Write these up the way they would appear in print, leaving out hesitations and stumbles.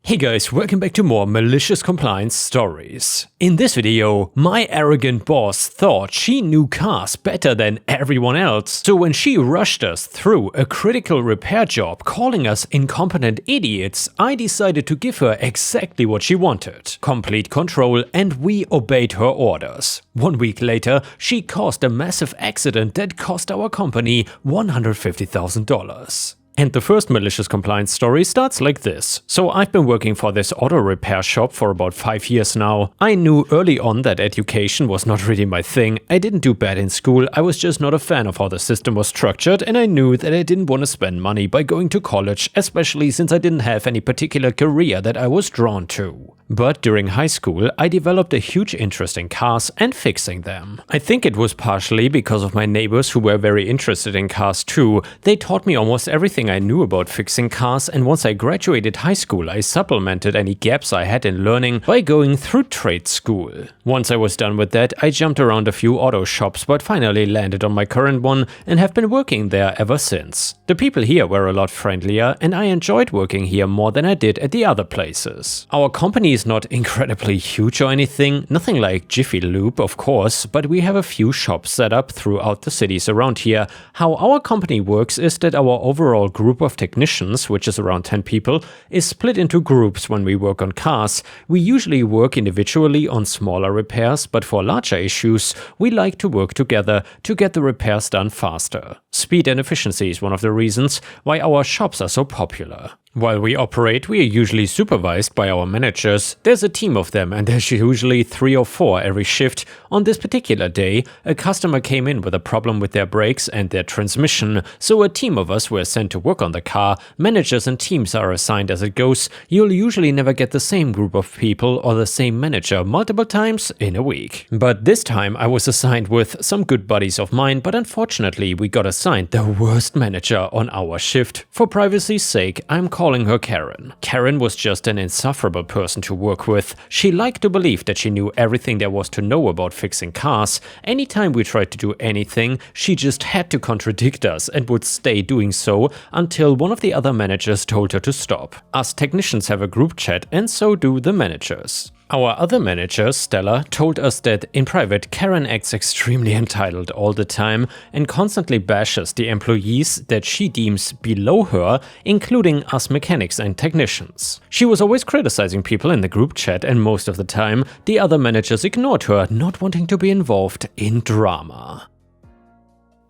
Hey guys, welcome back to more malicious compliance stories. In this video, my arrogant boss thought she knew cars better than everyone else, so when she rushed us through a critical repair job calling us incompetent idiots, I decided to give her exactly what she wanted: complete control, and we obeyed her orders. 1 week later, she caused a massive accident that cost our company $150,000. And the first malicious compliance story starts like this. So I've been working for this auto repair shop for about 5 years now. I knew early on that education was not really my thing. I didn't do bad in school, I was just not a fan of how the system was structured, and I knew that I didn't want to spend money by going to college, especially since I didn't have any particular career that I was drawn to. But during high school, I developed a huge interest in cars and fixing them. I think it was partially because of my neighbors who were very interested in cars too. They taught me almost everything I knew about fixing cars, and once I graduated high school, I supplemented any gaps I had in learning by going through trade school. Once I was done with that, I jumped around a few auto shops, but finally landed on my current one and have been working there ever since. The people here were a lot friendlier, and I enjoyed working here more than I did at the other places. Our company is not incredibly huge or anything, nothing like Jiffy Lube of course, but we have a few shops set up throughout the cities around here. How our company works is that our overall group of technicians, which is around 10 people, is split into groups when we work on cars. We usually work individually on smaller repairs, but for larger issues, we like to work together to get the repairs done faster. Speed and efficiency is one of the reasons why our shops are so popular. While we operate, we are usually supervised by our managers. There's a team of them, and there's usually 3 or 4 every shift. On this particular day, a customer came in with a problem with their brakes and their transmission, so a team of us were sent to work on the car. Managers and teams are assigned as it goes. You'll usually never get the same group of people or the same manager multiple times in a week. But this time I was assigned with some good buddies of mine, but unfortunately we got assigned the worst manager on our shift. For privacy's sake, I'm calling her Karen. Karen was just an insufferable person to work with. She liked to believe that she knew everything there was to know about fixing cars. Anytime we tried to do anything, she just had to contradict us and would stay doing so until one of the other managers told her to stop. Us technicians have a group chat, and so do the managers. Our other manager, Stella, told us that in private, Karen acts extremely entitled all the time and constantly bashes the employees that she deems below her, including us mechanics and technicians. She was always criticizing people in the group chat, and most of the time, the other managers ignored her, not wanting to be involved in drama.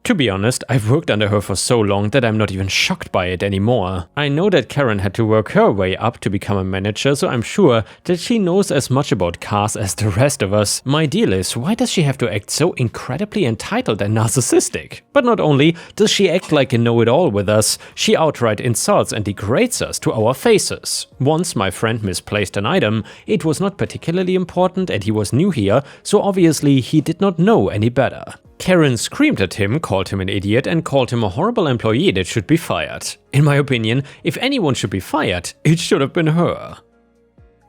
To be honest, I've worked under her for so long that I'm not even shocked by it anymore. I know that Karen had to work her way up to become a manager, so I'm sure that she knows as much about cars as the rest of us. My deal is, why does she have to act so incredibly entitled and narcissistic? But not only does she act like a know-it-all with us, she outright insults and degrades us to our faces. Once my friend misplaced an item. It was not particularly important and he was new here, so obviously he did not know any better. Karen screamed at him, called him an idiot, and called him a horrible employee that should be fired. In my opinion, if anyone should be fired, it should have been her.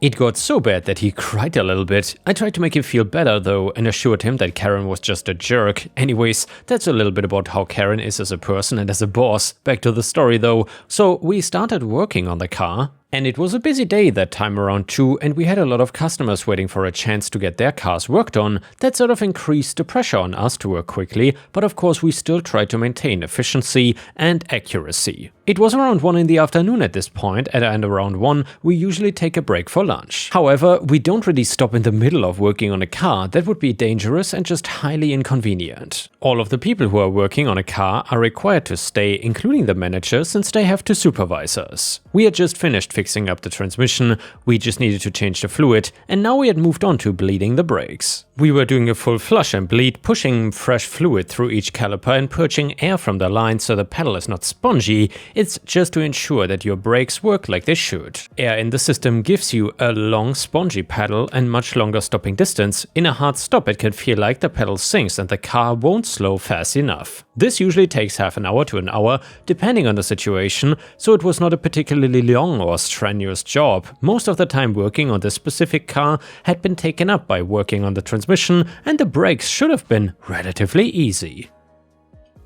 It got so bad that he cried a little bit. I tried to make him feel better though, and assured him that Karen was just a jerk. Anyways, that's a little bit about how Karen is as a person and as a boss. Back to the story though. So we started working on the car. And it was a busy day that time around too, and we had a lot of customers waiting for a chance to get their cars worked on. That sort of increased the pressure on us to work quickly, but of course we still tried to maintain efficiency and accuracy. It was around 1 in the afternoon at this point, and around 1 we usually take a break for lunch. However, we don't really stop in the middle of working on a car. That would be dangerous and just highly inconvenient. All of the people who are working on a car are required to stay, including the manager, since they have to supervise us. We had just finished fixing up the transmission, we just needed to change the fluid, and now we had moved on to bleeding the brakes. We were doing a full flush and bleed, pushing fresh fluid through each caliper and purging air from the line so the pedal is not spongy. It's just to ensure that your brakes work like they should. Air in the system gives you a long spongy pedal and much longer stopping distance. In a hard stop it can feel like the pedal sinks and the car won't slow fast enough. This usually takes half an hour to an hour, depending on the situation, so it was not a particularly long or strenuous job. Most of the time working on this specific car had been taken up by working on the transmission, and the brakes should have been relatively easy.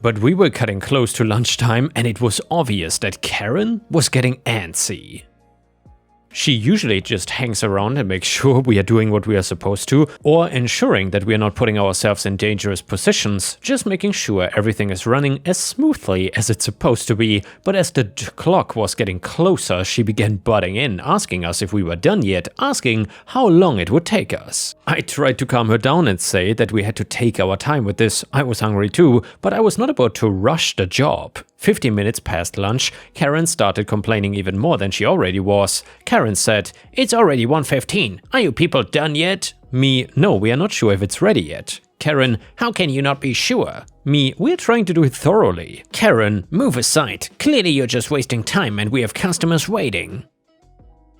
But we were cutting close to lunchtime and it was obvious that Karen was getting antsy. She usually just hangs around and makes sure we are doing what we are supposed to, or ensuring that we are not putting ourselves in dangerous positions, just making sure everything is running as smoothly as it's supposed to be. But as the clock was getting closer, she began butting in, asking us if we were done yet, asking how long it would take us. I tried to calm her down and say that we had to take our time with this. I was hungry too, but I was not about to rush the job. 15 minutes past lunch, Karen started complaining even more than she already was. Karen said, "It's already 1:15. Are you people done yet?" Me, "No, we are not sure if it's ready yet." Karen, "How can you not be sure?" Me, "We're trying to do it thoroughly." Karen, "Move aside. Clearly you're just wasting time and we have customers waiting."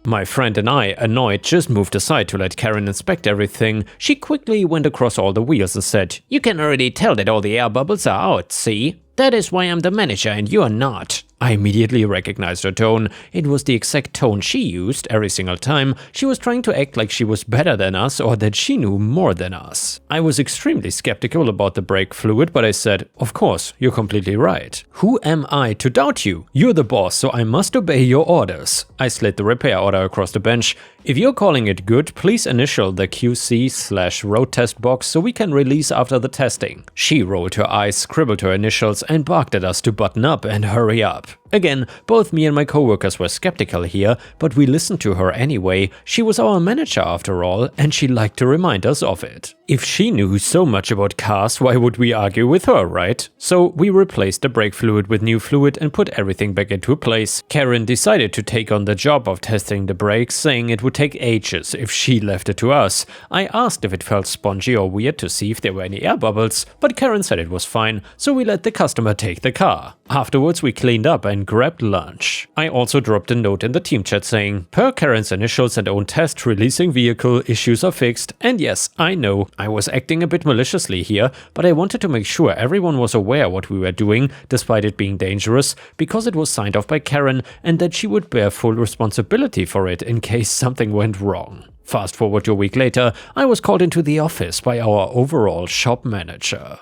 My friend and I, annoyed, just moved aside to let Karen inspect everything. She quickly went across all the wheels and said, "You can already tell that all the air bubbles are out, see? That is why I'm the manager and you're not." I immediately recognized her tone. It was the exact tone she used every single time. She was trying to act like she was better than us or that she knew more than us. I was extremely skeptical about the brake fluid, but I said, "Of course, you're completely right. Who am I to doubt you? You're the boss, so I must obey your orders." I slid the repair order across the bench. "If you're calling it good, please initial the QC/road test box so we can release after the testing." She rolled her eyes, scribbled her initials, and barked at us to button up and hurry up. Again, both me and my coworkers were skeptical here, but we listened to her anyway. She was our manager after all, and she liked to remind us of it. If she knew so much about cars, why would we argue with her, right? So we replaced the brake fluid with new fluid and put everything back into place. Karen decided to take on the job of testing the brakes, saying it would take ages if she left it to us. I asked if it felt spongy or weird to see if there were any air bubbles, but Karen said it was fine, so we let the customer take the car. Afterwards we cleaned up and grabbed lunch. I also dropped a note in the team chat saying, "Per Karen's initials and own test, releasing vehicle, issues are fixed." And yes, I know, I was acting a bit maliciously here, but I wanted to make sure everyone was aware what we were doing, despite it being dangerous, because it was signed off by Karen and that she would bear full responsibility for it in case something went wrong. Fast forward to a week later, I was called into the office by our overall shop manager.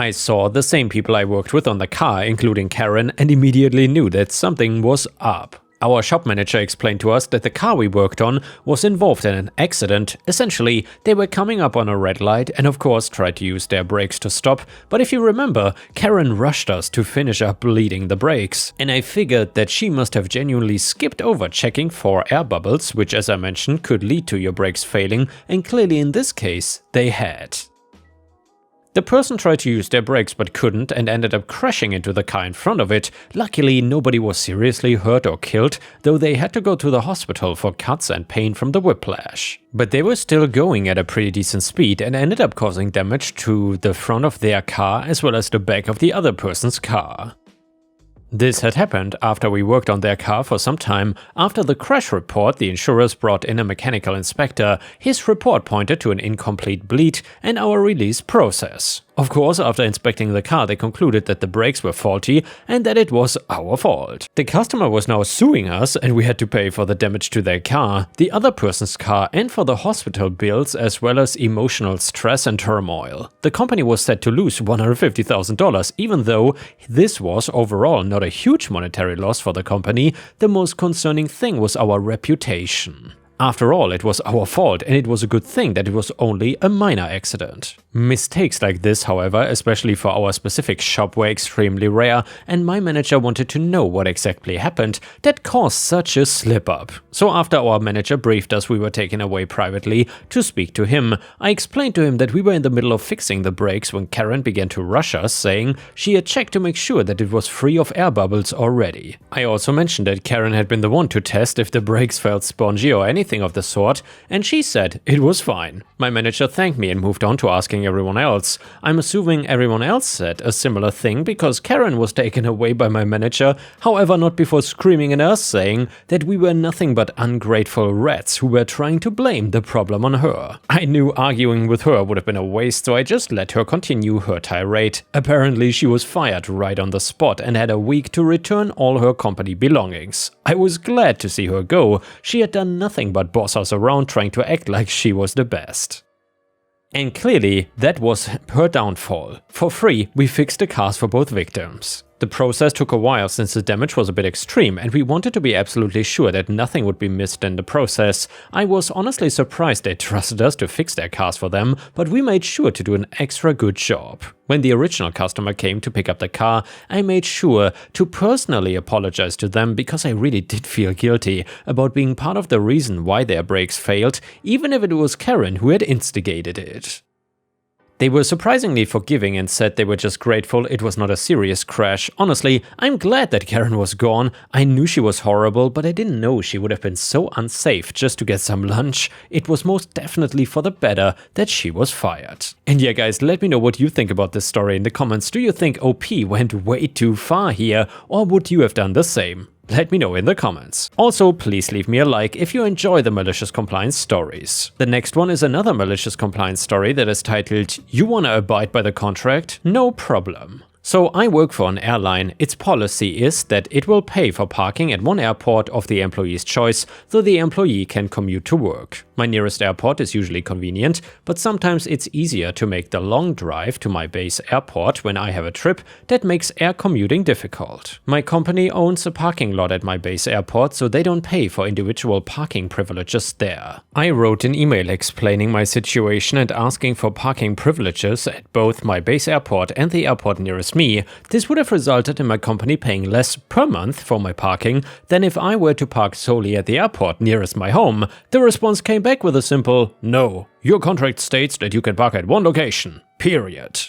I saw the same people I worked with on the car, including Karen, and immediately knew that something was up. Our shop manager explained to us that the car we worked on was involved in an accident. Essentially, they were coming up on a red light and of course tried to use their brakes to stop, but if you remember, Karen rushed us to finish up bleeding the brakes, and I figured that she must have genuinely skipped over checking for air bubbles, which as I mentioned could lead to your brakes failing, and clearly in this case, they had. The person tried to use their brakes but couldn't and ended up crashing into the car in front of it. Luckily, nobody was seriously hurt or killed, though they had to go to the hospital for cuts and pain from the whiplash. But they were still going at a pretty decent speed and ended up causing damage to the front of their car as well as the back of the other person's car. This had happened after we worked on their car for some time. After the crash report, the insurers brought in a mechanical inspector. His report pointed to an incomplete bleed and our release process. Of course, after inspecting the car, they concluded that the brakes were faulty and that it was our fault. The customer was now suing us and we had to pay for the damage to their car, the other person's car, and for the hospital bills as well as emotional stress and turmoil. The company was set to lose $150,000, even though this was overall not a huge monetary loss for the company. The most concerning thing was our reputation. After all, it was our fault, and it was a good thing that it was only a minor accident. Mistakes like this, however, especially for our specific shop, were extremely rare, and my manager wanted to know what exactly happened that caused such a slip-up. So after our manager briefed us, we were taken away privately to speak to him. I explained to him that we were in the middle of fixing the brakes when Karen began to rush us, saying she had checked to make sure that it was free of air bubbles already. I also mentioned that Karen had been the one to test if the brakes felt spongy or anything of the sort, and she said it was fine. My manager thanked me and moved on to asking everyone else. I'm assuming everyone else said a similar thing because Karen was taken away by my manager, however not before screaming at us, saying that we were nothing but ungrateful rats who were trying to blame the problem on her. I knew arguing with her would have been a waste, so I just let her continue her tirade. Apparently she was fired right on the spot and had a week to return all her company belongings. I was glad to see her go. She had done nothing but boss us around trying to act like she was the best. And clearly, that was her downfall. For free, we fixed the cars for both victims. The process took a while since the damage was a bit extreme and we wanted to be absolutely sure that nothing would be missed in the process. I was honestly surprised they trusted us to fix their cars for them, but we made sure to do an extra good job. When the original customer came to pick up the car, I made sure to personally apologize to them because I really did feel guilty about being part of the reason why their brakes failed, even if it was Karen who had instigated it. They were surprisingly forgiving and said they were just grateful it was not a serious crash. Honestly, I'm glad that Karen was gone. I knew she was horrible, but I didn't know she would have been so unsafe just to get some lunch. It was most definitely for the better that she was fired. And yeah guys, let me know what you think about this story in the comments. Do you think OP went way too far here, or would you have done the same? Let me know in the comments. Also, please leave me a like if you enjoy the Malicious Compliance stories. The next one is another Malicious Compliance story that is titled, "You Wanna Abide by the Contract? No Problem." So I work for an airline. Its policy is that it will pay for parking at one airport of the employee's choice so the employee can commute to work. My nearest airport is usually convenient, but sometimes it's easier to make the long drive to my base airport when I have a trip that makes air commuting difficult. My company owns a parking lot at my base airport, so they don't pay for individual parking privileges there. I wrote an email explaining my situation and asking for parking privileges at both my base airport and the airport nearest me. This would have resulted in my company paying less per month for my parking than if I were to park solely at the airport nearest my home. The response came back with a simple, "No, your contract states that you can park at one location, period."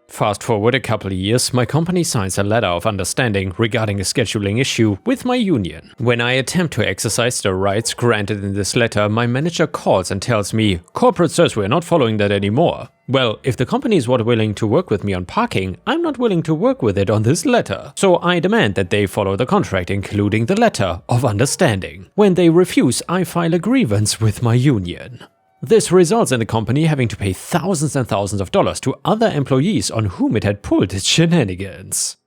Fast forward a couple of years, my company signs a letter of understanding regarding a scheduling issue with my union. When I attempt to exercise the rights granted in this letter, my manager calls and tells me, "Corporate says we're not following that anymore." Well, if the company is not willing to work with me on parking, I'm not willing to work with it on this letter. So I demand that they follow the contract, including the letter of understanding. When they refuse, I file a grievance with my union. This results in the company having to pay thousands and thousands of dollars to other employees on whom it had pulled its shenanigans.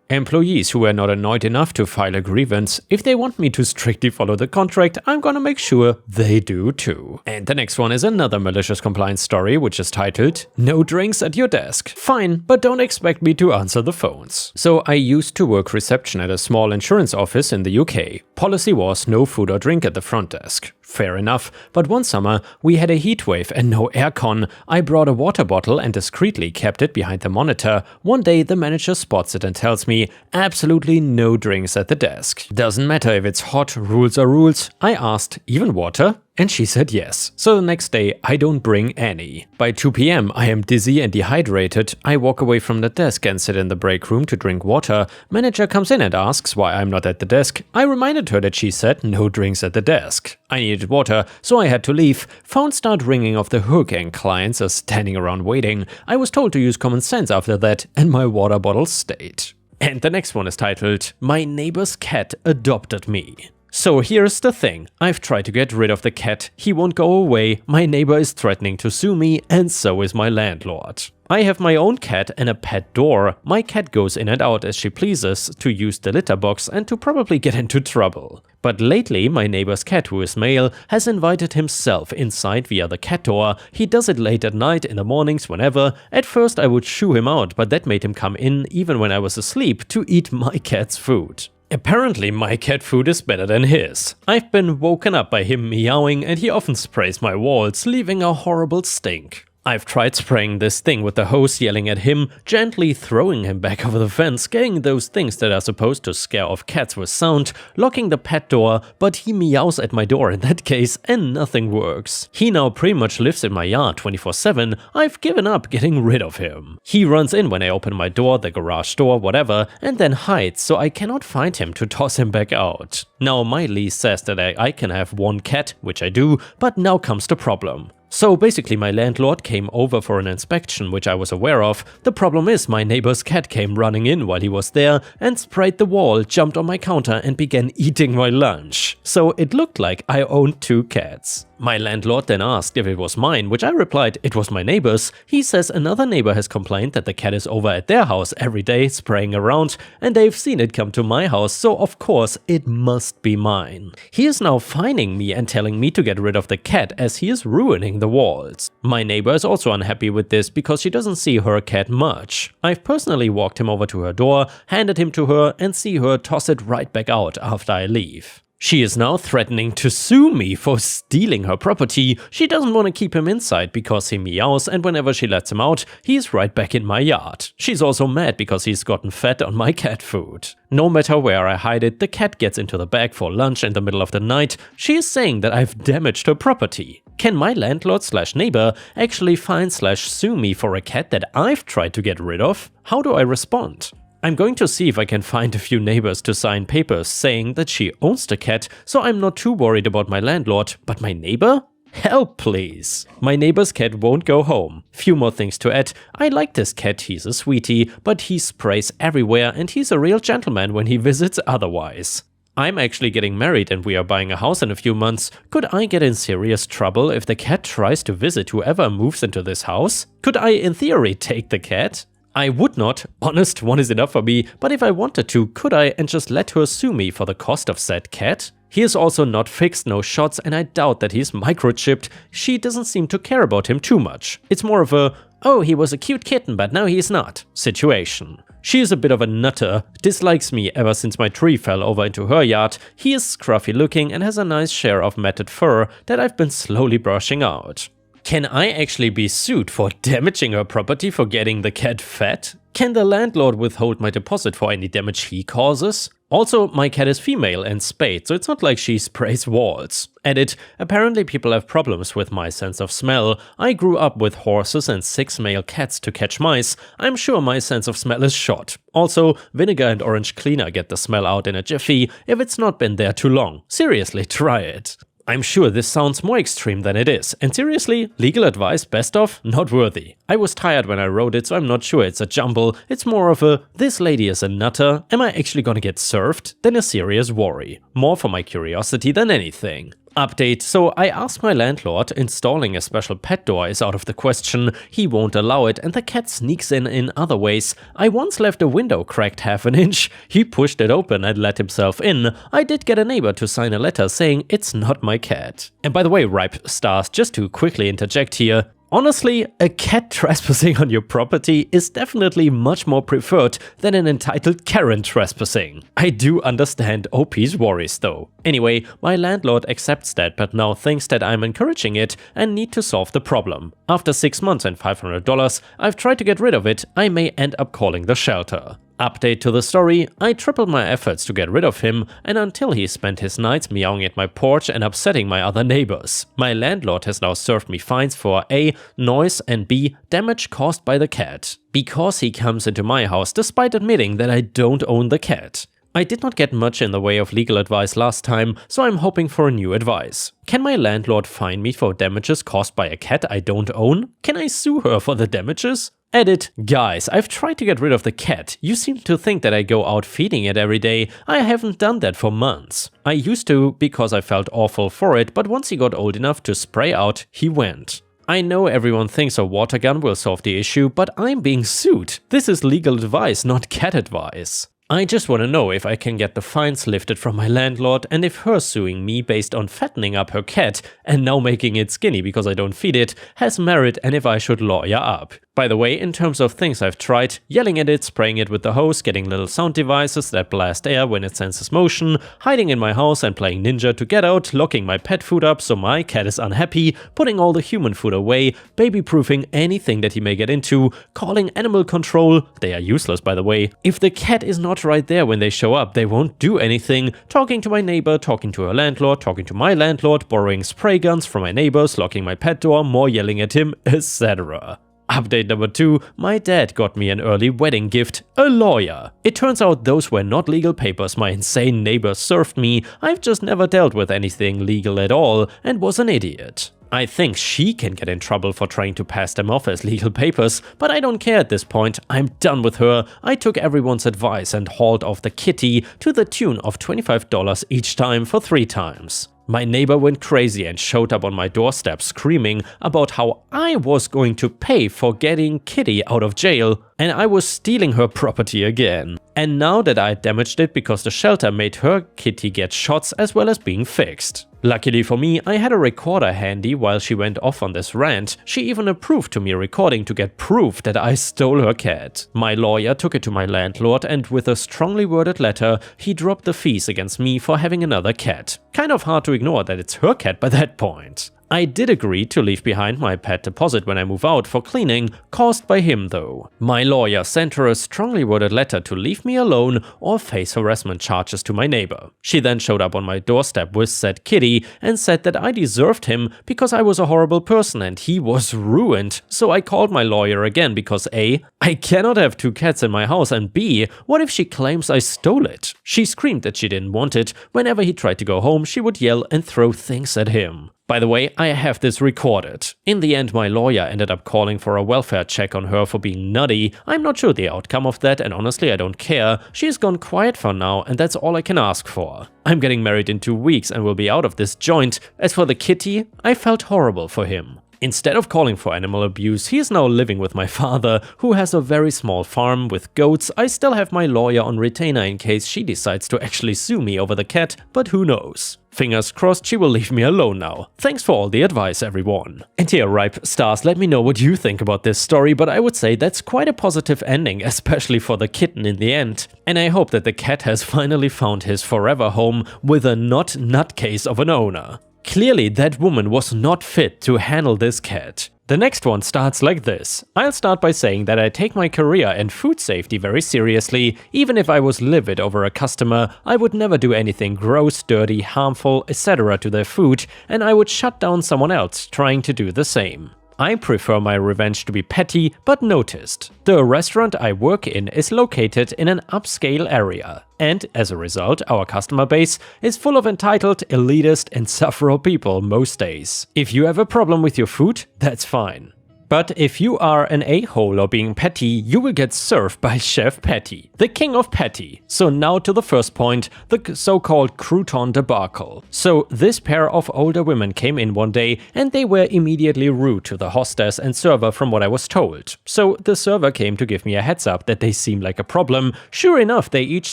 Employees who were not annoyed enough to file a grievance, if they want me to strictly follow the contract, I'm gonna make sure they do too. And the next one is another Malicious Compliance story, which is titled, "No Drinks at Your Desk." Fine, but don't expect me to answer the phones. So I used to work reception at a small insurance office in the UK. Policy was no food or drink at the front desk. Fair enough, but one summer we had a heat wave and no aircon. I brought a water bottle and discreetly kept it behind the monitor. One day the manager spots it and tells me, absolutely no drinks at the desk. Doesn't matter if it's hot, rules are rules. I asked, even water? And she said yes. So the next day I don't bring any. By 2 p.m. I am dizzy and dehydrated. I walk away from the desk and sit in the break room to drink water. Manager comes in and asks why I'm not at the desk. I reminded her that she said no drinks at the desk. I needed water, so I had to leave. Phones start ringing off the hook and clients are standing around waiting. I was told to use common sense after that and my water bottle stayed. And the next one is titled, "My Neighbor's Cat Adopted Me." So here's the thing, I've tried to get rid of the cat, he won't go away, my neighbor is threatening to sue me, and so is my landlord. I have my own cat and a pet door. My cat goes in and out as she pleases, to use the litter box and to probably get into trouble. But lately, my neighbor's cat, who is male, has invited himself inside via the cat door. He does it late at night, in the mornings, whenever. At first I would shoo him out, but that made him come in even when I was asleep to eat my cat's food. Apparently my cat food is better than his. I've been woken up by him meowing and he often sprays my walls, leaving a horrible stink. I've tried spraying this thing with the hose, yelling at him, gently throwing him back over the fence, getting those things that are supposed to scare off cats with sound, locking the pet door, but he meows at my door in that case and nothing works. He now pretty much lives in my yard 24/7, I've given up getting rid of him. He runs in when I open my door, the garage door, whatever, and then hides so I cannot find him to toss him back out. Now my lease says that I can have one cat, which I do, but now comes the problem. So basically my landlord came over for an inspection, which I was aware of. The problem is my neighbor's cat came running in while he was there and sprayed the wall, jumped on my counter and began eating my lunch. So it looked like I owned 2 cats. My landlord then asked if it was mine, which I replied it was my neighbor's. He says another neighbor has complained that the cat is over at their house every day spraying around and they've seen it come to my house, so of course it must be mine. He is now fining me and telling me to get rid of the cat as he is ruining the walls. My neighbor is also unhappy with this because she doesn't see her cat much. I've personally walked him over to her door, handed him to her, and see her toss it right back out after I leave. She is now threatening to sue me for stealing her property. She doesn't want to keep him inside because he meows, and whenever she lets him out, he's right back in my yard. She's also mad because he's gotten fat on my cat food. No matter where I hide it, the cat gets into the bag for lunch in the middle of the night. She is saying that I've damaged her property. Can my landlord/neighbor actually fine/sue me for a cat that I've tried to get rid of? How do I respond? I'm going to see if I can find a few neighbors to sign papers saying that she owns the cat, so I'm not too worried about my landlord, but my neighbor? Help, please! My neighbor's cat won't go home. Few more things to add. I like this cat, he's a sweetie, but he sprays everywhere and he's a real gentleman when he visits otherwise. I'm actually getting married and we are buying a house in a few months. Could I get in serious trouble if the cat tries to visit whoever moves into this house? Could I, in theory, take the cat? I would not, honest, one is enough for me, but if I wanted to, could I and just let her sue me for the cost of said cat? He is also not fixed, no shots, and I doubt that he's microchipped. She doesn't seem to care about him too much. It's more of a, oh, he was a cute kitten, but now he's not situation. She is a bit of a nutter, dislikes me ever since my tree fell over into her yard. He is scruffy looking and has a nice share of matted fur that I've been slowly brushing out. Can I actually be sued for damaging her property for getting the cat fat? Can the landlord withhold my deposit for any damage he causes? Also, my cat is female and spayed, so it's not like she sprays walls. Edit, apparently people have problems with my sense of smell. I grew up with horses and 6 male cats to catch mice. I'm sure my sense of smell is shot. Also, vinegar and orange cleaner get the smell out in a jiffy if it's not been there too long. Seriously, try it. I'm sure this sounds more extreme than it is, and seriously, legal advice best of? Not worthy. I was tired when I wrote it, so I'm not sure it's a jumble. It's more of a, this lady is a nutter, am I actually gonna get served? Than a serious worry. More for my curiosity than anything. Update, so I asked my landlord, installing a special pet door is out of the question, he won't allow it and the cat sneaks in other ways. I once left a window cracked half an inch, he pushed it open and let himself in. I did get a neighbor to sign a letter saying it's not my cat. And by the way, Ripestars, just to quickly interject here, honestly, a cat trespassing on your property is definitely much more preferred than an entitled Karen trespassing. I do understand OP's worries though. Anyway, my landlord accepts that but now thinks that I'm encouraging it and need to solve the problem. After 6 months and $500, I've tried to get rid of it, I may end up calling the shelter. Update to the story, I tripled my efforts to get rid of him, and until he spent his nights meowing at my porch and upsetting my other neighbors. My landlord has now served me fines for A, noise, and B, damage caused by the cat. Because he comes into my house despite admitting that I don't own the cat. I did not get much in the way of legal advice last time, so I'm hoping for new advice. Can my landlord fine me for damages caused by a cat I don't own? Can I sue her for the damages? Edit, guys, I've tried to get rid of the cat. You seem to think that I go out feeding it every day. I haven't done that for months. I used to because I felt awful for it, but once he got old enough to spray out, he went. I know everyone thinks a water gun will solve the issue, but I'm being sued. This is legal advice, not cat advice. I just want to know if I can get the fines lifted from my landlord and if her suing me based on fattening up her cat and now making it skinny because I don't feed it has merit and if I should lawyer up. By the way, in terms of things I've tried, yelling at it, spraying it with the hose, getting little sound devices that blast air when it senses motion, hiding in my house and playing ninja to get out, locking my pet food up so my cat is unhappy, putting all the human food away, baby-proofing anything that he may get into, calling animal control, they are useless by the way, if the cat is not right there when they show up they won't do anything, talking to my neighbor, talking to her landlord, talking to my landlord, borrowing spray guns from my neighbors, locking my pet door, more yelling at him, etc. Update number 2, my dad got me an early wedding gift, a lawyer. It turns out those were not legal papers my insane neighbor served me, I've just never dealt with anything legal at all and was an idiot. I think she can get in trouble for trying to pass them off as legal papers, but I don't care at this point, I'm done with her. I took everyone's advice and hauled off the kitty to the tune of $25 each time for 3 times. My neighbor went crazy and showed up on my doorstep screaming about how I was going to pay for getting Kitty out of jail. and I was stealing her property again. And now that I damaged it because the shelter made her kitty get shots as well as being fixed. Luckily for me, I had a recorder handy while she went off on this rant. She even approved to me recording to get proof that I stole her cat. My lawyer took it to my landlord, and with a strongly worded letter, he dropped the fees against me for having another cat. Kind of hard to ignore that it's her cat by that point. I did agree to leave behind my pet deposit when I move out for cleaning, caused by him though. My lawyer sent her a strongly worded letter to leave me alone or face harassment charges to my neighbor. She then showed up on my doorstep with said kitty and said that I deserved him because I was a horrible person and he was ruined. So I called my lawyer again because A, I cannot have 2 cats in my house, and B, what if she claims I stole it? She screamed that she didn't want it. Whenever he tried to go home, she would yell and throw things at him. By the way, I have this recorded. In the end, my lawyer ended up calling for a welfare check on her for being nutty. I'm not sure the outcome of that, and honestly I don't care. She's gone quiet for now, and that's all I can ask for. I'm getting married in 2 weeks and will be out of this joint. As for the kitty, I felt horrible for him. Instead of calling for animal abuse, he is now living with my father, who has a very small farm with goats. I still have my lawyer on retainer in case she decides to actually sue me over the cat, but who knows. Fingers crossed she will leave me alone now. Thanks for all the advice, everyone. And here, Ripe Stars, let me know what you think about this story, but I would say that's quite a positive ending, especially for the kitten in the end. And I hope that the cat has finally found his forever home with a not nutcase of an owner. Clearly, that woman was not fit to handle this cat. The next one starts like this. I'll start by saying that I take my career and food safety very seriously. Even if I was livid over a customer, I would never do anything gross, dirty, harmful, etc. to their food, and I would shut down someone else trying to do the same. I prefer my revenge to be petty but noticed. The restaurant I work in is located in an upscale area, and as a result, our customer base is full of entitled, elitist, and sufferer people most days. If you have a problem with your food, that's fine. But if you are an a-hole or being petty, you will get served by Chef Patty, the king of petty. So now to the first point, the so-called crouton debacle. So this pair of older women came in one day and they were immediately rude to the hostess and server from what I was told. So the server came to give me a heads up that they seem like a problem. Sure enough, they each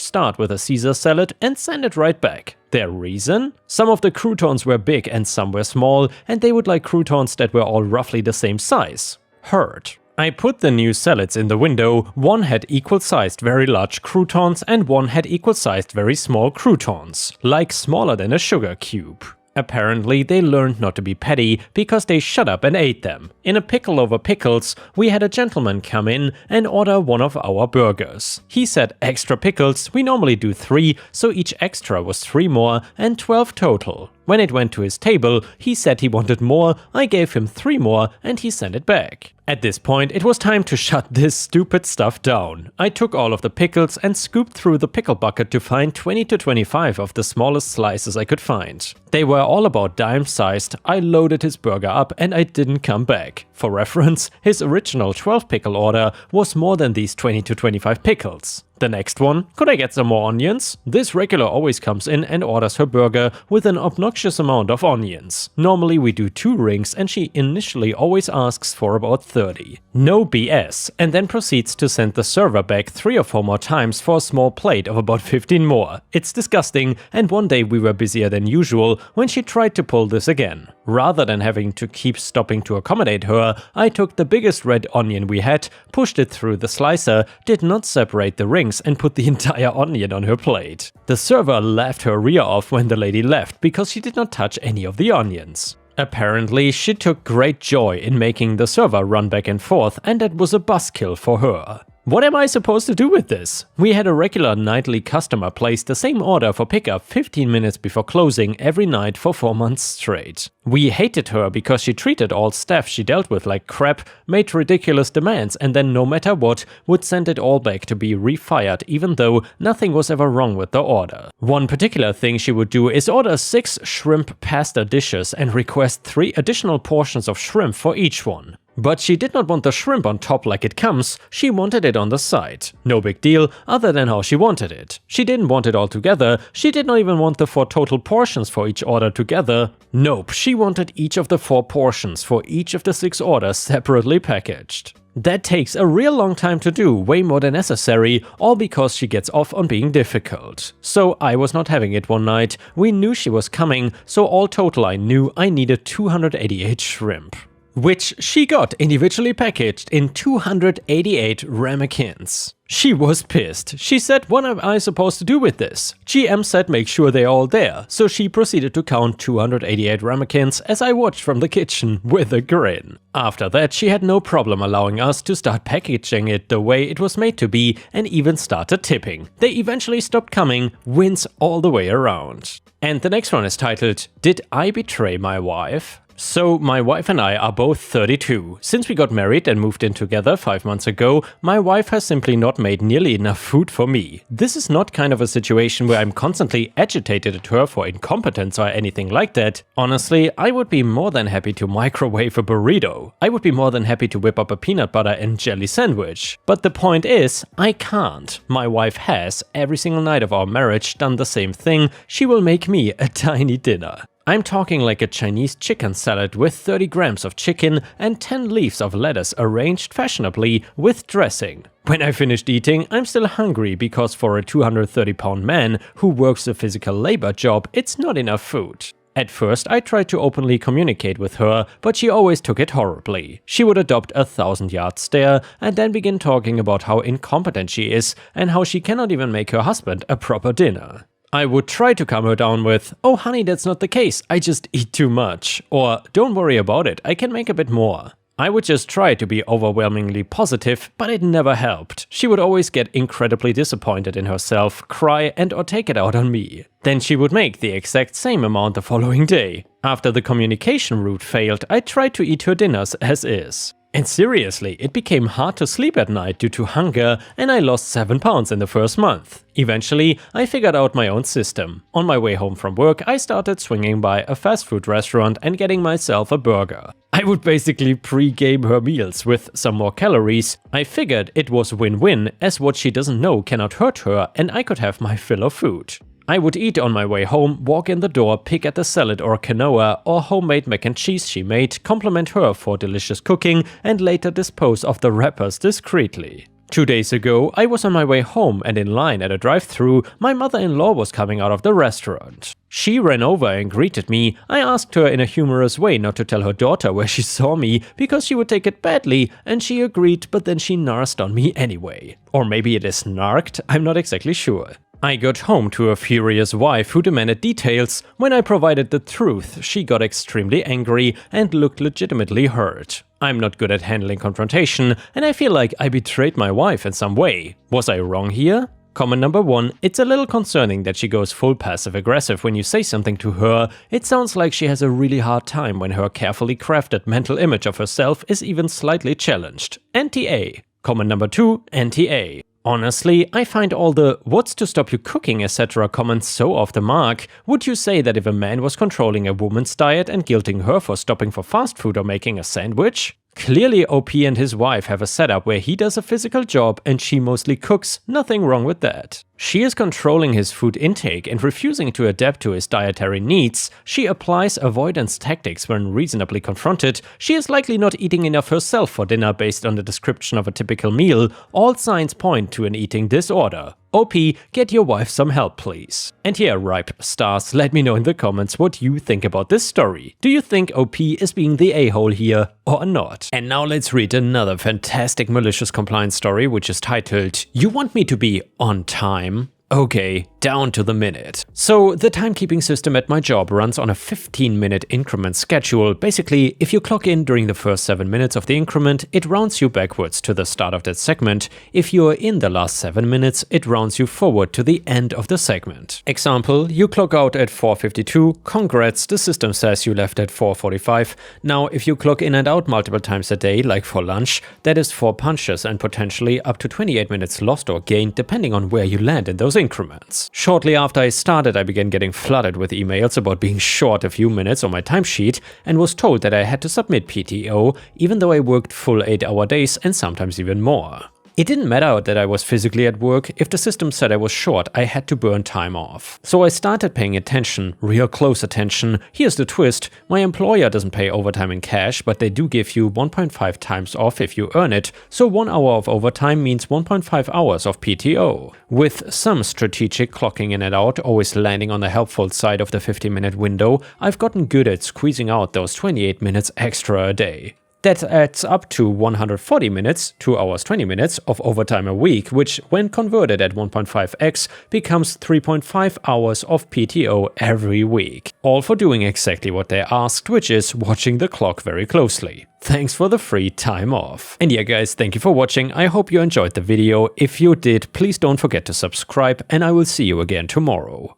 start with a Caesar salad and send it right back. Their reason? Some of the croutons were big and some were small, and they would like croutons that were all roughly the same size. Heard. I put the new salads in the window. One had equal-sized very large croutons and one had equal-sized very small croutons, like smaller than a sugar cube. Apparently, they learned not to be petty because they shut up and ate them. In a pickle over pickles, we had a gentleman come in and order one of our burgers. He said extra pickles, we normally do 3, so each extra was 3 more and 12 total. When it went to his table, he said he wanted more, I gave him 3 more and he sent it back. At this point, it was time to shut this stupid stuff down. I took all of the pickles and scooped through the pickle bucket to find 20 to 25 of the smallest slices I could find. They were all about dime-sized. I loaded his burger up and I didn't come back. For reference, his original 12 pickle order was more than these 20 to 25 pickles. The next one, could I get some more onions? This regular always comes in and orders her burger with an obnoxious amount of onions. Normally we do 2 rings and she initially always asks for about 30. No BS, and then proceeds to send the server back 3 or 4 more times for a small plate of about 15 more. It's disgusting, and one day we were busier than usual when she tried to pull this again. Rather than having to keep stopping to accommodate her, I took the biggest red onion we had, pushed it through the slicer, did not separate the rings and put the entire onion on her plate. The server laughed her rear off when the lady left because she did not touch any of the onions. Apparently, she took great joy in making the server run back and forth, and that was a buzzkill for her. What am I supposed to do with this? We had a regular nightly customer place the same order for pickup 15 minutes before closing every night for 4 months straight. We hated her because she treated all staff she dealt with like crap, made ridiculous demands, and then no matter what, would send it all back to be refired even though nothing was ever wrong with the order. One particular thing she would do is order 6 shrimp pasta dishes and request 3 additional portions of shrimp for each one. But she did not want the shrimp on top like it comes, she wanted it on the side. No big deal, other than how she wanted it. She didn't want it all together, she did not even want the 4 total portions for each order together. Nope, she wanted each of the 4 portions for each of the 6 orders separately packaged. That takes a real long time to do, way more than necessary, all because she gets off on being difficult. So I was not having it one night, we knew she was coming, so all total I knew I needed 288 shrimp. Which she got individually packaged in 288 ramekins. She was pissed. She said, "What am I supposed to do with this?" GM said make sure they're all there, so she proceeded to count 288 ramekins as I watched from the kitchen with a grin. After that, she had no problem allowing us to start packaging it the way it was made to be and even started tipping. They eventually stopped coming, wins all the way around. And the next one is titled, "Did I Betray My Wife?" So my wife and I are both 32. Since we got married and moved in together 5 months ago, my wife has simply not made nearly enough food for me. This is not kind of a situation where I'm constantly agitated at her for incompetence or anything like that. Honestly, I would be more than happy to microwave a burrito. I would be more than happy to whip up a peanut butter and jelly sandwich. But the point is, I can't. My wife has, every single night of our marriage, done the same thing. She will make me a tiny dinner. I'm talking like a Chinese chicken salad with 30 grams of chicken and 10 leaves of lettuce arranged fashionably with dressing. When I finished eating, I'm still hungry because for a 230-pound man who works a physical labor job, it's not enough food. At first, I tried to openly communicate with her, but she always took it horribly. She would adopt a 1,000-yard stare and then begin talking about how incompetent she is and how she cannot even make her husband a proper dinner. I would try to calm her down with, "Oh honey, that's not the case, I just eat too much," or "Don't worry about it, I can make a bit more." I would just try to be overwhelmingly positive, but it never helped. She would always get incredibly disappointed in herself, cry and or take it out on me. Then she would make the exact same amount the following day. After the communication route failed, I tried to eat her dinners as is. And seriously, it became hard to sleep at night due to hunger and I lost 7 pounds in the first month. Eventually, I figured out my own system. On my way home from work, I started swinging by a fast food restaurant and getting myself a burger. I would basically pre-game her meals with some more calories. I figured it was win-win, as what she doesn't know cannot hurt her and I could have my fill of food. I would eat on my way home, walk in the door, pick at the salad or quinoa or homemade mac and cheese she made, compliment her for delicious cooking and later dispose of the wrappers discreetly. 2 days ago, I was on my way home and in line at a drive-thru, my mother-in-law was coming out of the restaurant. She ran over and greeted me. I asked her in a humorous way not to tell her daughter where she saw me because she would take it badly and she agreed, but then she narsed on me anyway. Or maybe it is narked, I'm not exactly sure. I got home to a furious wife who demanded details. When I provided the truth, she got extremely angry and looked legitimately hurt. I'm not good at handling confrontation, and I feel like I betrayed my wife in some way. Was I wrong here? Comment number 1, it's a little concerning that she goes full passive-aggressive when you say something to her. It sounds like she has a really hard time when her carefully crafted mental image of herself is even slightly challenged. NTA. Comment number 2, NTA. Honestly, I find all the "what's to stop you cooking" etc. comments so off the mark. Would you say that if a man was controlling a woman's diet and guilting her for stopping for fast food or making a sandwich? Clearly OP and his wife have a setup where he does a physical job and she mostly cooks, nothing wrong with that. She is controlling his food intake and refusing to adapt to his dietary needs. She applies avoidance tactics when reasonably confronted. She is likely not eating enough herself for dinner based on the description of a typical meal. All signs point to an eating disorder. OP, get your wife some help please. And here, Ripe Stars, let me know in the comments what you think about this story. Do you think OP is being the a-hole here or not? And now let's read another fantastic malicious compliance story, which is titled, "You Want Me to Be On Time?" Okay, down to the minute. So the timekeeping system at my job runs on a 15-minute increment schedule. Basically, if you clock in during the first 7 minutes of the increment, it rounds you backwards to the start of that segment. If you're in the last 7 minutes, it rounds you forward to the end of the segment. Example, you clock out at 4:52, congrats, the system says you left at 4:45. Now, if you clock in and out multiple times a day, like for lunch, that is 4 punches and potentially up to 28 minutes lost or gained depending on where you land in those increments. Shortly after I started, I began getting flooded with emails about being short a few minutes on my timesheet and was told that I had to submit PTO, even though I worked full 8-hour days and sometimes even more. It didn't matter that I was physically at work. If the system said I was short, I had to burn time off. So I started paying attention, real close attention. Here's the twist: my employer doesn't pay overtime in cash, but they do give you 1.5 times off if you earn it, so 1 hour of overtime means 1.5 hours of PTO. With some strategic clocking in and out, always landing on the helpful side of the 50-minute window, I've gotten good at squeezing out those 28 minutes extra a day. That adds up to 140 minutes, 2 hours 20 minutes of overtime a week, which when converted at 1.5x becomes 3.5 hours of PTO every week. All for doing exactly what they asked, which is watching the clock very closely. Thanks for the free time off. And yeah guys, thank you for watching. I hope you enjoyed the video. If you did, please don't forget to subscribe, and I will see you again tomorrow.